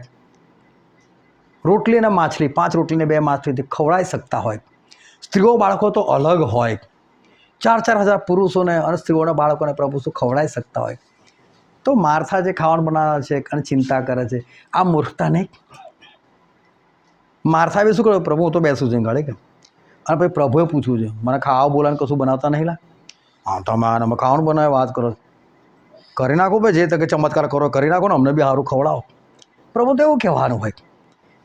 રોટલી અને માછલી, 5 રોટલીને 2 માછલીથી ખવડાવી શકતા હોય, સ્ત્રીઓ બાળકો તો અલગ હોય, 4,000 પુરુષોને અને સ્ત્રીઓના બાળકોને પ્રભુ શું ખવડાવી શકતા હોય, તો માર્થા જે ખાવાનું બનાવે છે અને ચિંતા કરે છે, આ મૂર્ખતા નહીં. માર્થા બી શું કરે, પ્રભુ હું તો બેસું છું ગાડી કે, અને પછી પ્રભુએ પૂછવું છે મને ખાવા બોલાને કશું બનાવતા નહીં લા? હા તમે અમે ખાવાનું બનાવે વાત કરો, કરી નાખો ભાઈ, જે તકે ચમત્કાર કરો કરી નાખો ને, અમને બી સારું ખવડાવો. પ્રભુ તો એવું કહેવાનું હોય,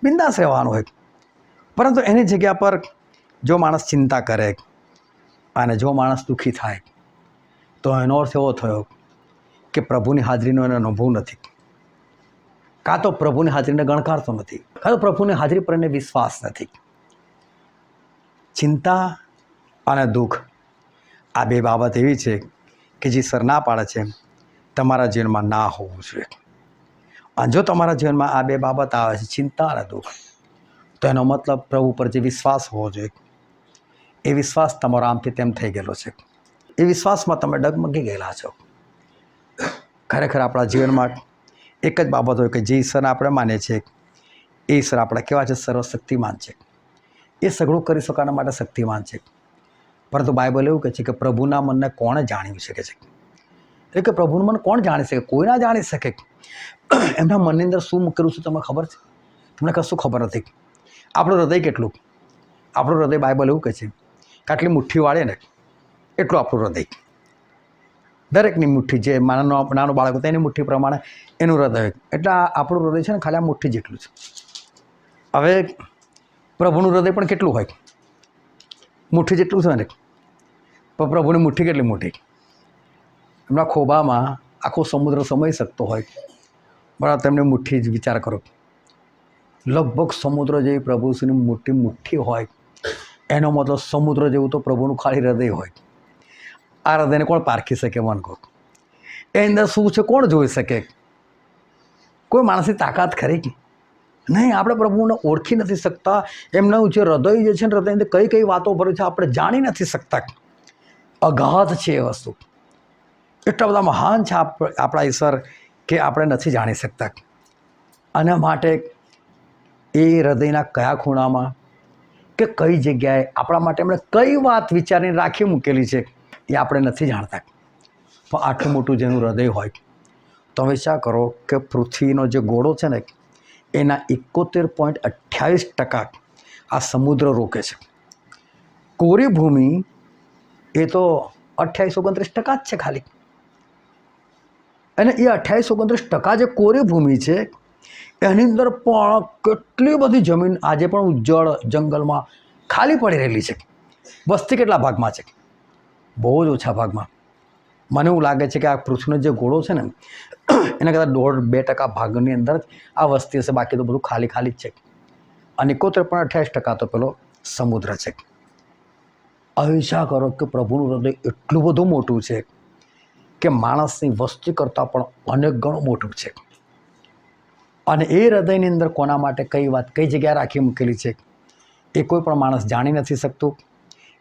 બિંદાસ રહેવાનું હોય. પરંતુ એની જગ્યા પર જો માણસ ચિંતા કરે અને જો માણસ દુઃખી થાય તો એનો અર્થ એવો થયો કે પ્રભુની હાજરીનો એને અનુભવ નથી, કાં તો પ્રભુની હાજરીને ગણકારતો નથી, કાં તો પ્રભુની હાજરી પર એને વિશ્વાસ નથી. ચિંતા અને દુઃખ આ બે બાબત એવી છે કે જે સર ના પાડે છે તમારા જીવનમાં ના હોવું જોઈએ. અને જો તમારા જીવનમાં આ બે બાબત આવે છે, ચિંતા અને દુઃખ, તો એનો મતલબ પ્રભુ પર જે વિશ્વાસ હોવો જોઈએ એ વિશ્વાસ તમારો આમથી તેમ થઈ ગયેલો છે. એ વિશ્વાસમાં તમે ડગમગી ગયેલા છો. ખરેખર આપણા જીવનમાં એક જ બાબત હોય કે જે ઈશ્વરને આપણે માનીએ છીએ એ ઈશ્વર આપણે કેવા છે, સર્વશક્તિમાન છે, એ સઘળું કરી શકવાના માટે શક્તિમાન છે. પરંતુ બાઇબલ એવું કહે છે કે પ્રભુના મનને કોણે જાણી શકે છે? એટલે કે પ્રભુનું મન કોણ જાણી શકે? કોઈ ના જાણી શકે. એમના મનની અંદર શું મૂકેલું છે તમને ખબર છે? તમને કશું ખબર નથી. આપણું હૃદય કેટલું? આપણું હૃદય બાઇબલ એવું કહે છે કે આટલી મુઠ્ઠી વાળે ને એટલું આપણું હૃદય. દરેકની મુઠ્ઠી, જે નાનું બાળક તેની મુઠ્ઠી પ્રમાણે એનું હૃદય. એટલે આપણું હૃદય છે ને ખાલી આ મુઠ્ઠી જેટલું છે. હવે પ્રભુનું હૃદય પણ કેટલું હોય? મુઠ્ઠી જેટલું છે ને. પણ પ્રભુની મુઠ્ઠી કેટલી મોટી? એમના ખોબામાં આખો સમુદ્ર સમાઈ શકતો હોય, બરાબર? તેમની મુઠ્ઠી જ વિચાર કરો, લગભગ સમુદ્ર જેવી પ્રભુની મુઠ્ઠી હોય. એનો મતલબ સમુદ્ર જેવું તો પ્રભુનું ખાલી હૃદય હોય. આ હૃદયને કોણ પારખી શકે? મન કહો, એ અંદર શું છે કોણ જોઈ શકે? કોઈ માણસની તાકાત ખરી કે નહીં? આપણે પ્રભુને ઓળખી નથી શકતા. એમનું જે હૃદય જે છે ને, હૃદયની અંદર કઈ કઈ વાતો ભરી છે આપણે જાણી નથી શકતા. અગાધ છે એ વસ્તુ, એટલા બધા મહાન છે આપણા ઈશ્વર કે આપણે નથી જાણી શકતા. અને માટે એ હૃદયના કયા ખૂણામાં કે કઈ જગ્યાએ આપણા માટે એમણે કઈ વાત વિચારીને રાખી મૂકેલી છે એ આપણે નથી જાણતા. પણ આટલું મોટું જેનું હૃદય હોય, તો વિચાર કરો કે પૃથ્વીનો જે ગોળો છે ને એના 71.28% આ સમુદ્ર રોકે છે. કોરી ભૂમિ એ તો 28-29% જ છે ખાલી. અને એ 28-29% જે કોરી ભૂમિ છે એની અંદર પણ કેટલી બધી જમીન આજે પણ ઉજ્જડ જંગલમાં ખાલી પડી રહેલી છે. વસ્તી કેટલા ભાગમાં છે? બહુ જ ઓછા ભાગમાં. મને એવું લાગે છે કે આ પૃથ્વીનો જે ગોળો છે ને એના કદાચ 1.5-2% ભાગની અંદર જ આ વસ્તી હશે, બાકી તો બધું ખાલી ખાલી જ છે. અને 71.28% તો પેલો સમુદ્ર છે. અવિચાર કરો કે પ્રભુનું હૃદય એટલું બધું મોટું છે કે માણસની વસ્તી કરતાં પણ અનેક ગણું મોટું છે. અને એ હૃદયની અંદર કોના માટે કઈ વાત કઈ જગ્યાએ રાખી મૂકેલી છે એ કોઈ પણ માણસ જાણી નથી શકતું,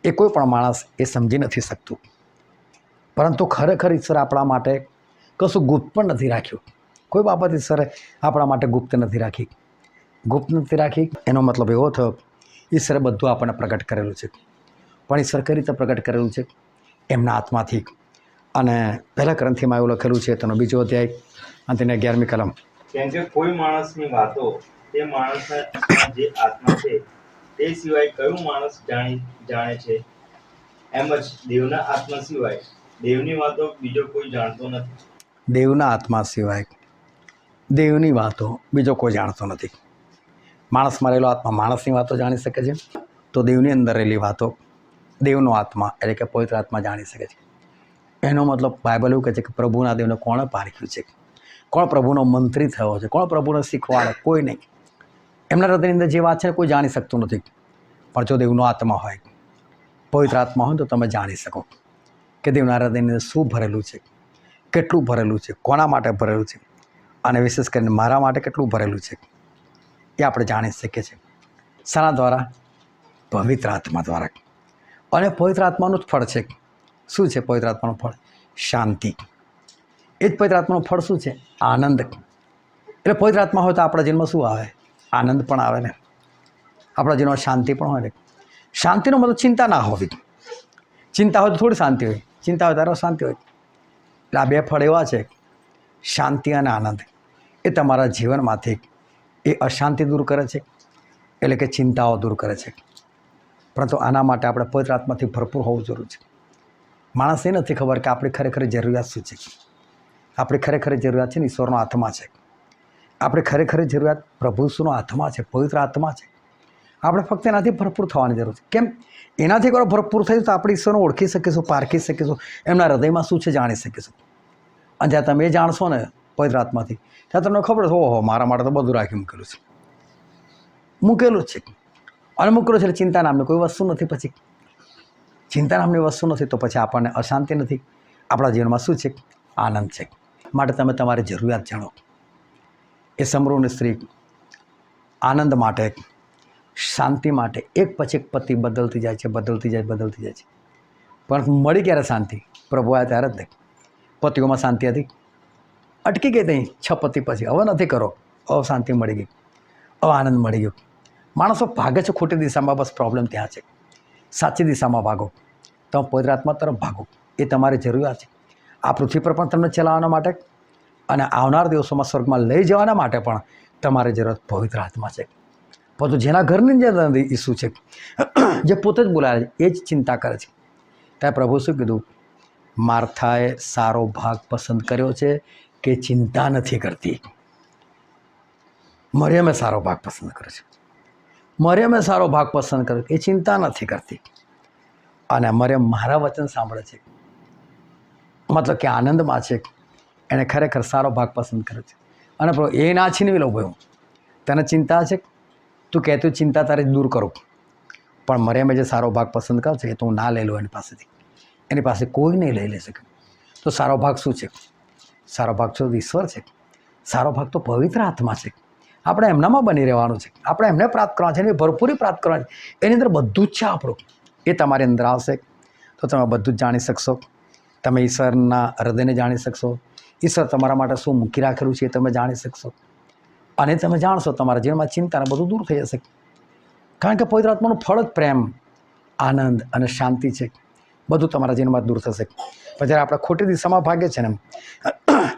એ કોઈ પણ માણસ એ સમજી નથી શકતું. પરંતુ ખરેખર ઈશ્વર આપણા માટે કશું ગુપ્ત પણ નથી રાખ્યું. કોઈ બાબત ઈશ્વરે આપણા માટે ગુપ્ત નથી રાખી. ગુપ્ત નથી રાખી એનો મતલબ એવો થયો ઈશ્વરે બધું આપણને પ્રગટ કરેલું છે. પણ ઈશ્વર કઈ રીતે પ્રગટ કરેલું છે? એમના આત્માથી. અને પહેલા ગ્રંથિમાં એવું લખેલું છે, તેનો 2 અધ્યાય અને તેની 11મી કલમ. કેમ કે કોઈ માણસની વાતો તે માણસના જે આત્મા છે તે સિવાય કયું માણસ જાણે છે? એમ જ દેવના આત્મા સિવાય દેવની વાતો બીજો કોઈ જાણતો નથી. દેવના આત્મા સિવાય દેવની વાતો બીજો કોઈ જાણતો નથી. માણસમાં રહેલો આત્મા માણસની વાતો જાણી શકે છે, તો દેવની અંદર રહેલી વાતો દેવનો આત્મા એટલે કે પવિત્ર આત્મા જાણી શકે છે. એનો મતલબ બાઇબલ એવું કહે છે કે પ્રભુના દેવને કોણે પારખ્યું છે? કોણ પ્રભુનો મંત્રી થયો છે? કોણ પ્રભુને શીખવાડે? કોઈ નહીં. એમના હૃદયની અંદર જે વાત છે કોઈ જાણી શકતું નથી. પણ જો દેવનો આત્મા હોય, પવિત્ર આત્મા હોય તો તમે જાણી શકો કે દેવના હૃદયની અંદર શું ભરેલું છે, કેટલું ભરેલું છે, કોના માટે ભરેલું છે, અને વિશેષ કરીને મારા માટે કેટલું ભરેલું છે એ આપણે જાણી શકીએ છીએ. શાના દ્વારા? પવિત્ર આત્મા દ્વારા. અને પવિત્ર આત્માનું જ ફળ છે. શું છે પવિત્ર આત્માનું ફળ? શાંતિ. એ જ પવિત્ર આત્માનું ફળ શું છે? આનંદ. એટલે પવિત્ર આત્મા હોય તો આપણા જીવનમાં શું આવે? આનંદ પણ આવે ને, આપણા જીવનમાં શાંતિ પણ હોય ને. શાંતિનો મતલબ ચિંતા ના હોવી. ચિંતા હોય તો થોડી શાંતિ હોય, ચિંતા હોય ત્યારે શાંતિ હોય. એટલે આ બે ફળ એવા છે, શાંતિ અને આનંદ. એ તમારા જીવનમાંથી એ અશાંતિ દૂર કરે છે, એટલે કે ચિંતાઓ દૂર કરે છે. પરંતુ આના માટે આપણે પવિત્ર આત્માથી ભરપૂર હોવું જરૂર છે. માણસ એ નથી ખબર કે આપણી ખરેખર જરૂરિયાત શું છે. આપણી ખરેખર જરૂરિયાત છે ને ઈશ્વરનો આત્મા છે. આપણે ખરેખર જરૂરિયાત પ્રભુનો આત્મા છે, પવિત્ર આત્મા છે. આપણે ફક્ત એનાથી ભરપૂર થવાની જરૂર છે. કેમ? એનાથી કરો ભરપૂર થઈશું તો આપણે ઈશ્વરને ઓળખી શકીશું, પારખી શકીશું, એમના હૃદયમાં શું છે જાણી શકીશું. અને જ્યાં તમે એ જાણશો ને પવિત્ર આત્માથી, ત્યાં તમને ખબર છે ઓહો મારા માટે તો બધું રાખી મૂકેલું છે, મૂકેલું જ છે. અને મૂકેલું છે એટલે ચિંતા નામની કોઈ વસ્તુ નથી. પછી ચિંતા નામની વસ્તુ નથી તો પછી આપણને અશાંતિ નથી. આપણા જીવનમાં શું છે? આનંદ છે. માટે તમે તમારી જરૂરિયાત જાણો. એ સમૃદ્ધ સ્ત્રી આનંદ માટે, શાંતિ માટે એક પછી એક પતિ બદલતી જાય છે, બદલતી જાય છે. પણ મળી ક્યારે શાંતિ? પ્રભુ આવ્યા ત્યારે જ નહીં. પતિઓમાં શાંતિ હતી, અટકી ગઈ નહીં 6 પતિ પછી. હવે નથી કરો, હવે શાંતિ મળી ગઈ, હવે આનંદ મળી ગયો. માણસો ભાગે છે ખોટી દિશામાં, બસ પ્રોબ્લેમ ત્યાં છે. સાચી દિશામાં ભાગો, તમે પવિત્ર આત્મા તરફ ભાગો. એ તમારી જરૂરિયાત છે. આ પૃથ્વી પર પણ તમને ચલાવવાના માટે અને આવનાર દિવસોમાં સ્વર્ગમાં લઈ જવાના માટે પણ તમારી જરૂરત પવિત્ર આત્મા છે. પરંતુ જેના ઘરની અંદર ઈસુ છે, જે પોતે જ બોલાવે છે, એ જ ચિંતા કરે છે. ત્યાં પ્રભુ શું કીધું? માર્થાએ સારો ભાગ પસંદ કર્યો છે કે ચિંતા નથી કરતી. મરિયમે સારો ભાગ પસંદ કર્યો છે. મરિયમે સારો ભાગ પસંદ કર્યો, એ ચિંતા નથી કરતી. અને મરિયમ મારા વચન સાંભળે છે, મતલબ કે આનંદમાં છે. એણે ખરેખર સારો ભાગ પસંદ કર્યો છે. અને પ્રભુ એ ના છીનવી લો ભાઈ, તને ચિંતા છે, તું કહેતું ચિંતા તારી દૂર કરું, પણ મરિયમે જે સારો ભાગ પસંદ કર્યો છે એ તો હું ના લઈ લઉં એની પાસેથી. એની પાસે કોઈ નહીં લઈ શકે. તો સારો ભાગ શું છે? સારો ભાગ તો ઈશ્વર છે. સારો ભાગ તો પવિત્ર આત્મા છે. આપણે એમનામાં બની રહેવાનું છે. આપણે એમને પ્રાપ્ત કરવાનું છે, એની ભરપૂરી પ્રાપ્ત કરવાની છે. એની અંદર બધું જ છે આપણું. એ તમારી અંદર આવશે તો તમે બધું જ જાણી શકશો. તમે ઈશ્વરના હૃદયને જાણી શકશો. ઈશ્વર તમારા માટે શું મૂકી રાખેલું છે એ તમે જાણી શકશો. અને તમે જાણશો તમારા જીવનમાં ચિંતા ને બધું દૂર થઈ જશે. કારણ કે પવિત્ર આત્માનું ફળ જ પ્રેમ, આનંદ અને શાંતિ છે. બધું તમારા જીવનમાં દૂર થશે. પણ જ્યારે આપણે ખોટી દિશામાં ભાગીએ છીએ ને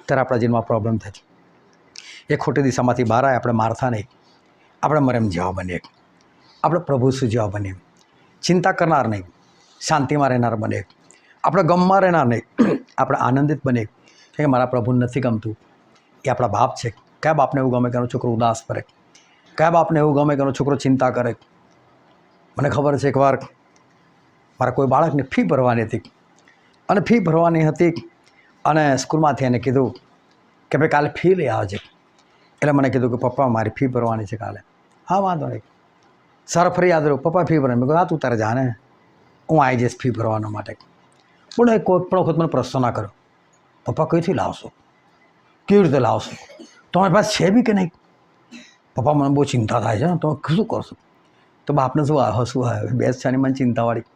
ત્યારે આપણા જીવનમાં પ્રોબ્લેમ થાય છે. એ ખોટી દિશામાંથી બહાર આવે, આપણે મારથા નહીં, આપણે મરિયમ જેવા બનીએ, આપણે પ્રભુ શું જેવા બનીએ. ચિંતા કરનાર નહીં, શાંતિમાં રહેનાર બને. આપણે ગમમાં રહેનાર નહીં, આપણે આનંદિત બને. કે મારા પ્રભુને નથી ગમતું, એ આપણા બાપ છે. કયા બાપને એવું ગમે કે એનો છોકરો ઉદાસ કરે? કયા બાપને એવું ગમે કે એનો છોકરો ચિંતા કરે? મને ખબર છે એકવાર મારા કોઈ બાળકને ફી ભરવાની હતી, અને ફી ભરવાની હતી અને સ્કૂલમાંથી એને કીધું કે ભાઈ કાલે ફી લઈ આવજે. એટલે મને કીધું કે પપ્પા મારી ફી ભરવાની છે કાલે. હા વાંધો નહીં. સર ફરી યાદ રહ્યું, પપ્પા ફી ભરવાની. મેં કહ્યું હા તું તારે જાને, હું આવી જઈશ ફી ભરવા માટે. બોલો એ કોઈ પણ વખત મને પ્રશ્ન ના કર્યો, પપ્પા કઈથી લાવશો, કેવી રીતે લાવશો, તમારી પાસે છે બી કે નહીં? પપ્પા મને બહુ ચિંતા થાય છે, તમે શું કરશો? તો બાપને શું આવે બેસ છે મને ચિંતાવાળી.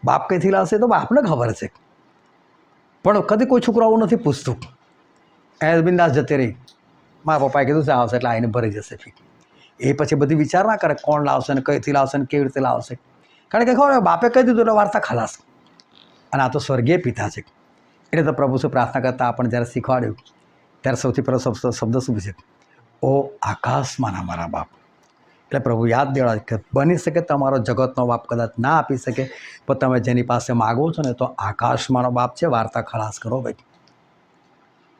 બાપ કંઈથી લાવશે તો બાપને ખબર છે. પણ કદી કોઈ છોકરો આવું નથી પૂછતું. એ બિંદાસ જતી રહી. મારા પપ્પાએ કીધું છે આવશે એટલે આવીને ભરી જશે ફી. એ પછી બધી વિચાર ના કરે કોણ લાવશે ને કઈથી લાવશે ને કેવી રીતે લાવશે. કારણ કે ખબર બાપે કહી દીધું એટલે વાર્તા ખલાસ. અને આ તો સ્વર્ગીય પિતા છે. એટલે તો પ્રભુ શું પ્રાર્થના કરતા આપણને જ્યારે શીખવાડ્યું ત્યારે સૌથી પહેલો શબ્દ શું છે? ઓ આકાશમાંના મારા બાપ. એટલે પ્રભુ યાદ દેવાય કે બની શકે તમારો જગતનો બાપ કદાચ ના આપી શકે, પણ તમે જેની પાસે માગો છો ને તો આકાશમાંનો બાપ છે. વાર્તા ખલાસ કરો ભાઈ,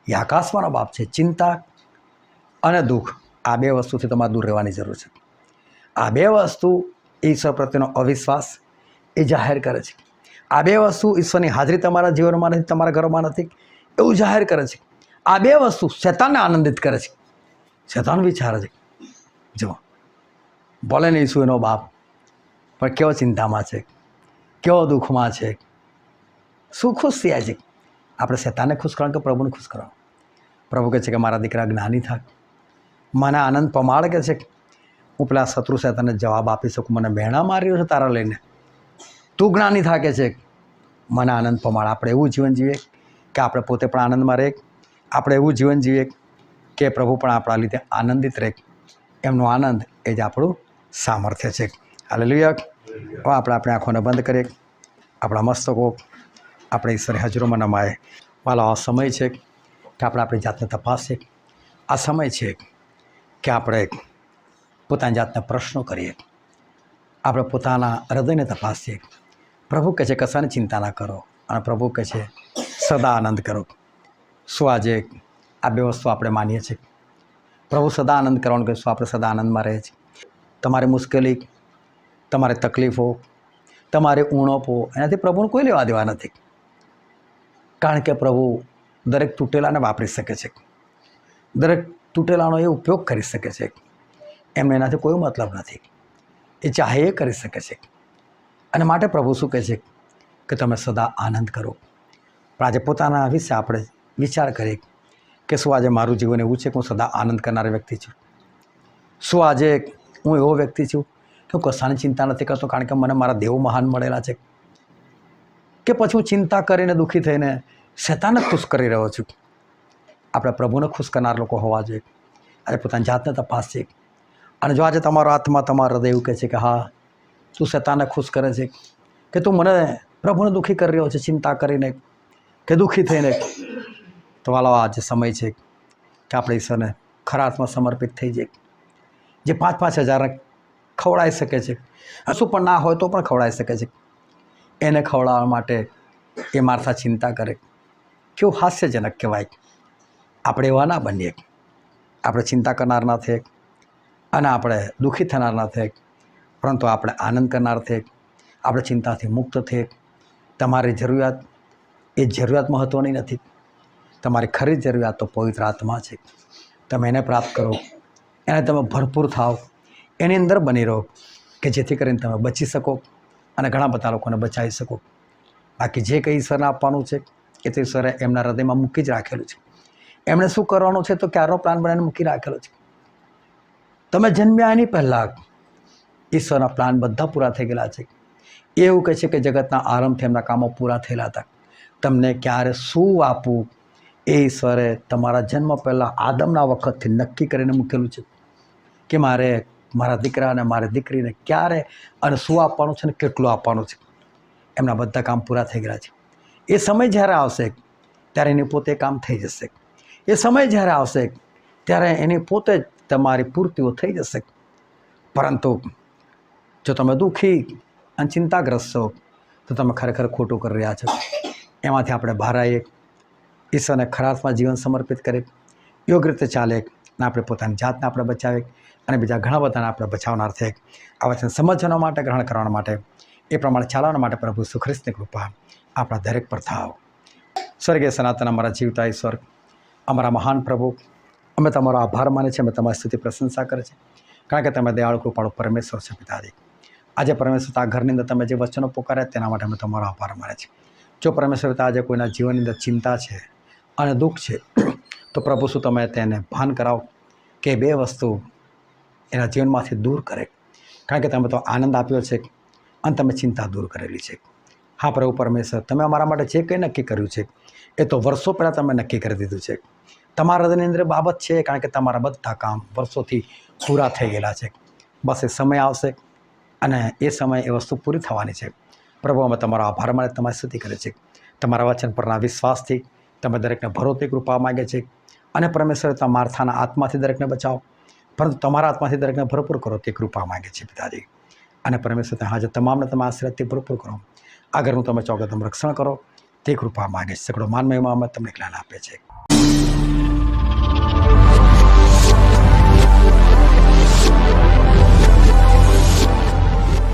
એ આકાશમાંનો બાપ છે. ચિંતા અને દુઃખ આ બે વસ્તુથી તમારે દૂર રહેવાની જરૂર છે. આ બે વસ્તુ ઈશ્વર પ્રત્યેનો અવિશ્વાસ એ જાહેર કરે છે. આ બે વસ્તુ ઈશ્વરની હાજરી તમારા જીવનમાં નથી, તમારા ઘરમાં નથી, એવું જાહેર કરે છે. આ બે વસ્તુ શૈતાનને આનંદિત કરે છે. શૈતાન વિચારે છે જો ભલે નહીં ઈસુ એનો બાપ, પણ કેવો ચિંતામાં છે, કેવો દુઃખમાં છે, શું ખુશ થયા છે. આપણે શેતાનને ખુશ કરવાનું કે પ્રભુને ખુશ કરવાનું? પ્રભુ કહે છે કે મારા દીકરા જ્ઞાની થાક, મને આનંદ પમાડ કે છે. હું પેલા શત્રુ શેતાનને જવાબ આપી શકું, મને મહેણા મારી રહ્યો છે તારા લઈને, તું જ્ઞાની થાકે છે, મને આનંદ પમાડ. આપણે એવું જીવન જીવીએ કે આપણે પોતે પણ આનંદમાં રહે. આપણે એવું જીવન જીવીએ કે પ્રભુ પણ આપણા લીધે આનંદિત રહે. એમનો આનંદ એ જ આપણું સામર્થ્ય છે. હાલેલુયા. હવે આપણે આંખોને બંધ કરીએ, આપણા મસ્તકો આપણે ઈશ્વરે હજુરોમાં નમાય. વાલો આ સમય છે કે આપણે આપણી જાતને તપાસીએ. આ સમય છે કે આપણે પોતાની જાતને પ્રશ્નો કરીએ, આપણે પોતાના હૃદયને તપાસીએ. પ્રભુ કહે છે કશાની ચિંતા ના કરો, અને પ્રભુ કહે છે સદા આનંદ કરો. શું આજે આ બે વસ્તુ આપણે માનીએ છીએ? પ્રભુ સદા આનંદ કરવાનું કહે, શું આપણે સદા આનંદમાં રહે છે? તમારી મુશ્કેલી, તમારી તકલીફો, તમારી ઉણપો, એનાથી પ્રભુને કોઈ લેવા દેવા નથી. કારણ કે પ્રભુ દરેક તૂટેલાને વાપરી શકે છે, દરેક તૂટેલાનો એ ઉપયોગ કરી શકે છે. એમને એનાથી કોઈ મતલબ નથી. એ ચાહે એ કરી શકે છે. અને માટે પ્રભુ શું કહે છે કે તમે સદા આનંદ કરો. પણ આજે પોતાના વિશે આપણે વિચાર કરીએ કે શું આજે મારું જીવન એવું છે કે હું સદા આનંદ કરનાર વ્યક્તિ છું? શું આજે હું એવો વ્યક્તિ છું કે હું કશાની ચિંતા નથી કરતો કારણ કે મને મારા દેવો મહાન મળેલા છે? કે પછી હું ચિંતા કરીને દુઃખી થઈને શેતાનને ખુશ કરી રહ્યો છું? આપણે પ્રભુને ખુશ કરનાર લોકો હોવા જોઈએ. આજે પોતાની જાતને તપાસીએ. અને જો આજે તમારો આત્મા, તમારો હૃદય એવું કહે છે કે હા તું શેતાનને ખુશ કરે છે, કે તું મને પ્રભુને દુઃખી કરી રહ્યો છે ચિંતા કરીને કે દુઃખી થઈને, તો વાલો આજે સમય છે કે આપણે ઈશ્વરને ખરા અર્થમાં સમર્પિત થઈ જઈએ. જે 5,000 ખવડાવી શકે છે, હશું પણ ના હોય તો પણ ખવડાવી શકે છે, એને ખવડાવવા માટે એ મારથા ચિંતા કરે. કેવું હાસ્યજનક કહેવાય. આપણે એવા ના બનીએ. આપણે ચિંતા કરનાર ના થઈએ અને આપણે દુઃખી થનાર ના થઈએ, પરંતુ આપણે આનંદ કરનાર થઈએ. આપણે ચિંતાથી મુક્ત થઈએ. તમારી જરૂરિયાત એ જરૂરિયાત મહત્ત્વની નથી. તમારી ખરી જરૂરિયાત તો પવિત્ર આત્મા છે. તમે એને પ્રાપ્ત કરો, એને તમે ભરપૂર થાઓ, એની અંદર બની રહો કે જેથી કરીને તમે બચી શકો અને ઘણા બધા લોકોને બચાવી શકો. બાકી જે કંઈ ઈશ્વરને આપવાનું છે એ તો ઈશ્વરે એમના હૃદયમાં મૂકી જ રાખેલું છે. એમણે શું કરવાનું છે તો ક્યારનો પ્લાન બનાવીને મૂકી રાખેલો છે. તમે જન્મ્યા એની પહેલાં ઈશ્વરના પ્લાન બધા પૂરા થઈ ગયેલા છે. એવું કહે છે કે જગતના આરંભથી એમના કામો પૂરા થયેલા હતા. તમને ક્યારે શું આપવું એ ઈશ્વરે તમારા જન્મ પહેલાં આદમના વખતથી નક્કી કરીને મૂકેલું છે કે મારે મારા દીકરા અને મારી દીકરીને ક્યારે અને શું આપવાનું છે ને કેટલું આપવાનું છે. એમના બધા કામ પૂરા થઈ ગયા છે. એ સમય જ્યારે આવશે ત્યારે એની પોતે કામ થઈ જશે. એ સમય જ્યારે આવશે ત્યારે એની પોતે જ તમારી પૂર્તિઓ થઈ જશે. પરંતુ જો તમે દુઃખી અને ચિંતાગ્રસ્ત છો તો તમે ખરેખર ખોટું કરી રહ્યા છો. એમાંથી આપણે બહાર આવીએ, ઈશ્વરને ખરા અર્થમાં જીવન સમર્પિત કરીએ, યોગ્ય રીતે ચાલે અને આપણે પોતાની જાતને આપણે બચાવીએ અને બીજા ઘણા બધાને આપણે બચાવનાર થઈએ. આ વચન સમજવા માટે, ગ્રહણ કરવા માટે, એ પ્રમાણે ચાલવા માટે પ્રભુ ઈસુ ખ્રિસ્તની કૃપા આપણા દરેક પર થાવ. સ્વર્ગીય સનાતન અમારા જીવતા ઈશ્વર, અમારા મહાન પ્રભુ, અમે તમારો આભાર માને છે, અમે તમારી સ્તુતિ પ્રશંસા કરે છે કારણ કે તમે દયાળુ કૃપાળુ પરમેશ્વર છે પિતાજી. આજે પરમેશ્વર આ ઘરની અંદર તમે જે વચનો પોકાર્યા તેના માટે અમે તમારો આભાર માને છે. જો પરમેશ્વર આજે કોઈના જીવનની અંદર ચિંતા છે અને દુઃખ છે તો પ્રભુ શું તમે તેને ભાન કરાવો કે બે વસ્તુ એના જીવનમાંથી દૂર કરે, કારણ કે તમે તો આનંદ આપ્યો છે અને તમે ચિંતા દૂર કરેલી છે. હા પ્રભુ પરમેશ્વર, તમે અમારા માટે જે કંઈ નક્કી કર્યું છે એ તો વર્ષો પહેલાં તમે નક્કી કરી દીધું છે. તમારા હૃદયની અંદર બાબત છે કારણ કે તમારા બધા કામ વર્ષોથી પૂરા થઈ ગયેલા છે. બસ એ સમય આવશે અને એ સમય એ વસ્તુ પૂરી થવાની છે. પ્રભુ અમે તમારો આભાર માને તમારી સ્તુતિ કરે છે. તમારા વચન પરના વિશ્વાસથી તમે દરેકને ભરોતી કૃપા માગે છે અને પરમેશ્વર તમે માર્થાના આત્માથી દરેકને બચાવો, પરંતુ તમારા આત્માથી દરેકને ભરપૂર કરો તે કૃપા માગે છે પિતાજી. અને પરમેશ્વર તમે હાજર તમામને તમે આશીર્વાદથી ભરપૂર કરો. આગળનું તમે ચોક્કસ તમે રક્ષણ કરો તે કૃપા માગે છે. સગળો માન મહિમા અમે તમને જ્ઞાન આપે છે.